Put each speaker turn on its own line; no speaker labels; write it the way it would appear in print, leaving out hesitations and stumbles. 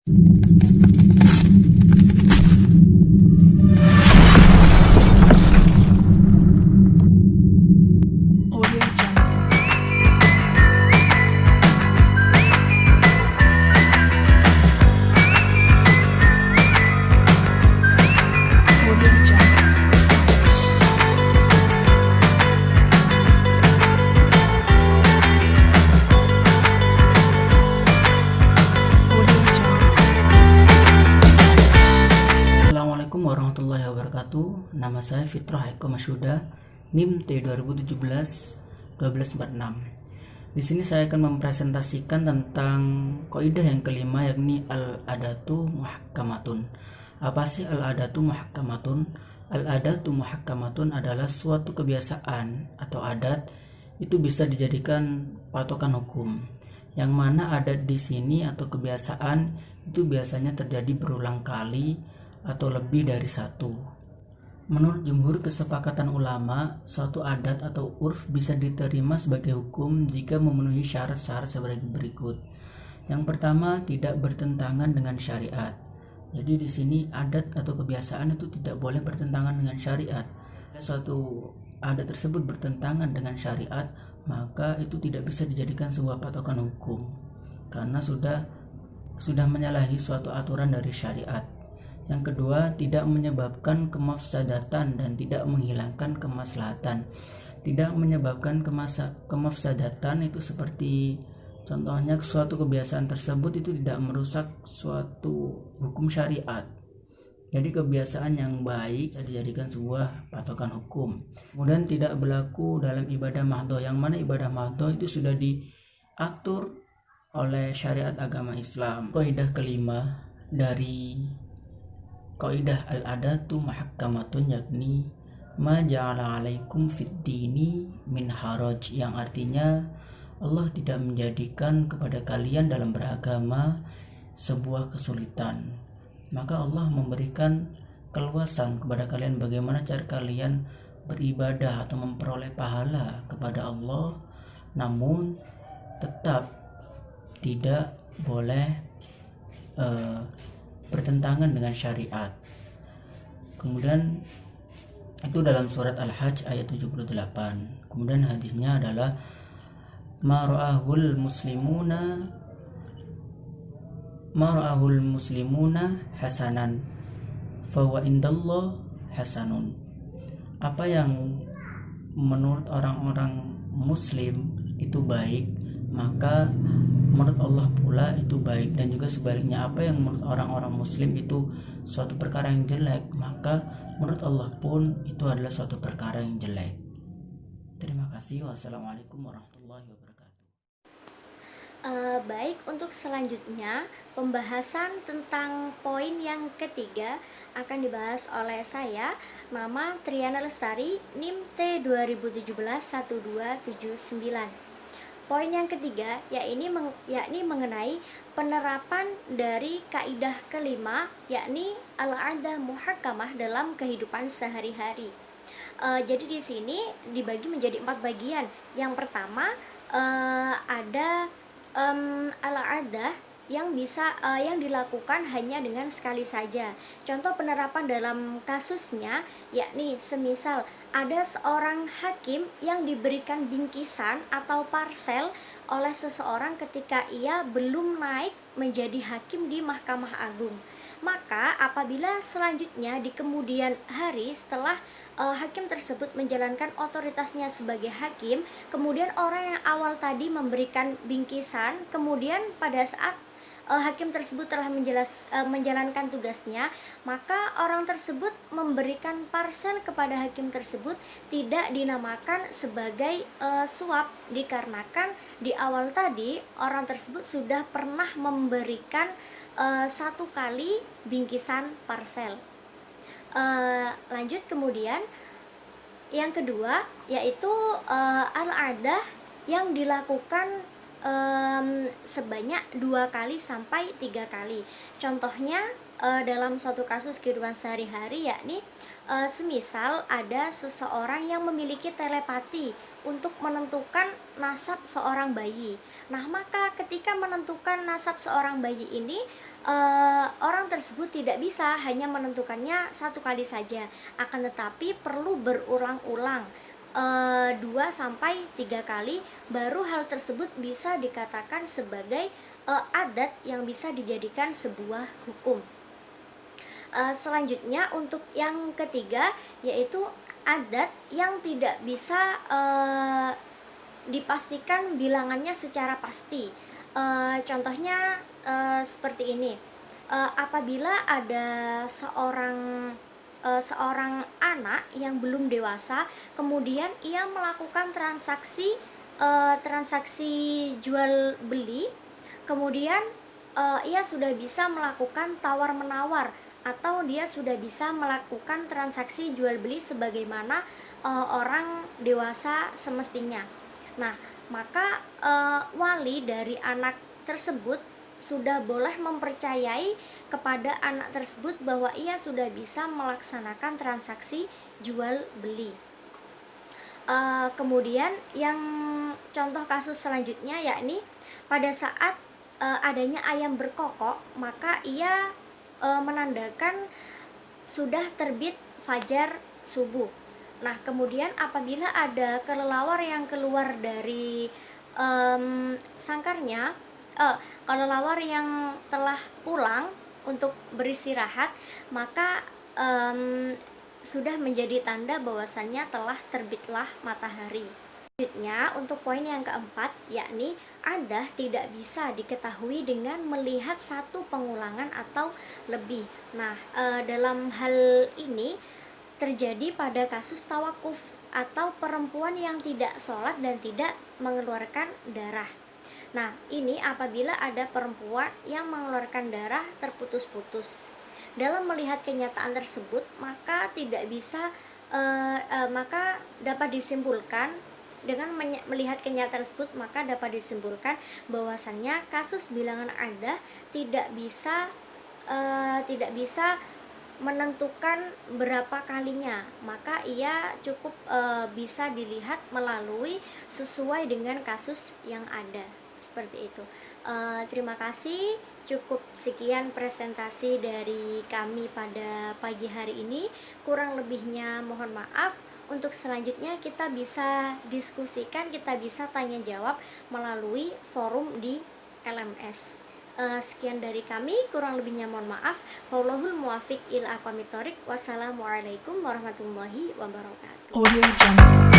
Audio Jungle. Audio Jungle. Audio Jungle.
Assalamualaikum warahmatullahi wabarakatuh. Nama saya Fitrah Eko Masyuda, NIM T 2017-1246. Di sini saya akan mempresentasikan tentang kaidah yang kelima, yakni al-adatu muhakkamatun. Apa sih al-adatu muhakkamatun? Al-adatu muhakkamatun adalah suatu kebiasaan atau adat itu bisa dijadikan patokan hukum. Yang mana adat di sini atau kebiasaan itu biasanya terjadi berulang kali atau lebih dari satu. Menurut jumhur kesepakatan ulama, suatu adat atau urf bisa diterima sebagai hukum jika memenuhi syarat-syarat sebagai berikut. Yang pertama, tidak bertentangan dengan syariat. Jadi di sini adat atau kebiasaan itu tidak boleh bertentangan dengan syariat. Jika suatu adat tersebut bertentangan dengan syariat, maka itu tidak bisa dijadikan sebuah patokan hukum karena sudah menyalahi suatu aturan dari syariat. Yang kedua, tidak menyebabkan kemafsadatan dan tidak menghilangkan kemaslahatan. Tidak menyebabkan kemafsadatan itu seperti contohnya suatu kebiasaan tersebut itu tidak merusak suatu hukum syariat. Jadi kebiasaan yang baik bisa dijadikan sebuah patokan hukum. Kemudian tidak berlaku dalam ibadah mahdhah, yang mana ibadah mahdhah itu sudah diatur oleh syariat agama Islam. Kaidah kelima dari kaidah al-adatu muhakkamatun yakni ma ja'ala 'alaikum fid dini min haraj, yang artinya Allah tidak menjadikan kepada kalian dalam beragama sebuah kesulitan. Maka Allah memberikan keluasan kepada kalian bagaimana cara kalian beribadah atau memperoleh pahala kepada Allah, namun tetap tidak boleh bertentangan dengan syariat. Kemudian itu dalam surat Al-Hajj ayat 78. Kemudian hadisnya adalah mara'ahul muslimuna hasanan fawa indallah hasanun. Apa yang menurut orang-orang muslim itu baik, maka menurut Allah pula itu baik. Dan juga sebaliknya, apa yang menurut orang-orang muslim itu suatu perkara yang jelek, maka menurut Allah pun itu adalah suatu perkara yang jelek. Terima kasih. Wassalamualaikum warahmatullahi wabarakatuh.
Baik, untuk selanjutnya pembahasan tentang poin yang ketiga akan dibahas oleh saya, nama Triana Lestari, NIM T 2017-1279. Poin yang ketiga yakni mengenai penerapan dari kaidah kelima, yakni al-adah muhakkamah dalam kehidupan sehari-hari. Jadi di sini dibagi menjadi 4 bagian. Yang pertama ada al-adah yang dilakukan hanya dengan sekali saja. Contoh penerapan dalam kasusnya yakni semisal ada seorang hakim yang diberikan bingkisan atau parsel oleh seseorang ketika ia belum naik menjadi hakim di Mahkamah Agung. Maka apabila selanjutnya di kemudian hari setelah hakim tersebut menjalankan otoritasnya sebagai hakim, kemudian orang yang awal tadi memberikan bingkisan, kemudian pada saat hakim tersebut telah menjalankan tugasnya, maka orang tersebut memberikan parsel kepada hakim tersebut tidak dinamakan sebagai suap, dikarenakan di awal tadi orang tersebut sudah pernah memberikan 1 kali bingkisan parsel. Lanjut kemudian yang kedua yaitu al-adah yang dilakukan sebanyak 2 kali sampai 3 kali. Contohnya dalam suatu kasus kehidupan sehari-hari yakni semisal ada seseorang yang memiliki telepati untuk menentukan nasab seorang bayi. Nah, maka ketika menentukan nasab seorang bayi ini orang tersebut tidak bisa hanya menentukannya satu kali saja, akan tetapi perlu berulang-ulang 2 sampai 3 kali, baru hal tersebut bisa dikatakan sebagai adat yang bisa dijadikan sebuah hukum. Selanjutnya untuk yang ketiga yaitu adat yang tidak bisa dipastikan bilangannya secara pasti. Contohnya seperti ini. Apabila ada seorang anak yang belum dewasa, kemudian ia melakukan transaksi jual beli, kemudian ia sudah bisa melakukan tawar menawar, atau dia sudah bisa melakukan transaksi jual beli sebagaimana orang dewasa semestinya. Nah, maka wali dari anak tersebut sudah boleh mempercayai kepada anak tersebut bahwa ia sudah bisa melaksanakan transaksi jual beli. Kemudian yang contoh kasus selanjutnya yakni pada saat adanya ayam berkokok, maka ia menandakan sudah terbit fajar subuh. Nah, kemudian apabila ada kelelawar yang keluar dari sangkarnya, kelelawar yang telah pulang untuk beristirahat, maka sudah menjadi tanda bahwasannya telah terbitlah matahari. Selanjutnya untuk poin yang keempat yakni adah tidak bisa diketahui dengan melihat satu pengulangan atau lebih. Nah, dalam hal ini terjadi pada kasus tawakuf atau perempuan yang tidak sholat dan tidak mengeluarkan darah. Nah, ini apabila ada perempuan yang mengeluarkan darah terputus-putus. Dalam melihat kenyataan tersebut, maka tidak bisa maka dapat disimpulkan dengan melihat kenyataan tersebut, maka dapat disimpulkan bahwasannya kasus bilangan adah tidak bisa menentukan berapa kalinya, maka ia cukup bisa dilihat melalui sesuai dengan kasus yang ada, seperti itu. Terima kasih, cukup sekian presentasi dari kami pada pagi hari ini. Kurang lebihnya mohon maaf. Untuk selanjutnya kita bisa diskusikan, kita bisa tanya jawab melalui forum di LMS. Sekian dari kami, kurang lebihnya mohon maaf. Wallahul muwaffiq ila aqwamit thoriq. Wassalamualaikum warahmatullahi wabarakatuh.
Audio Jungle.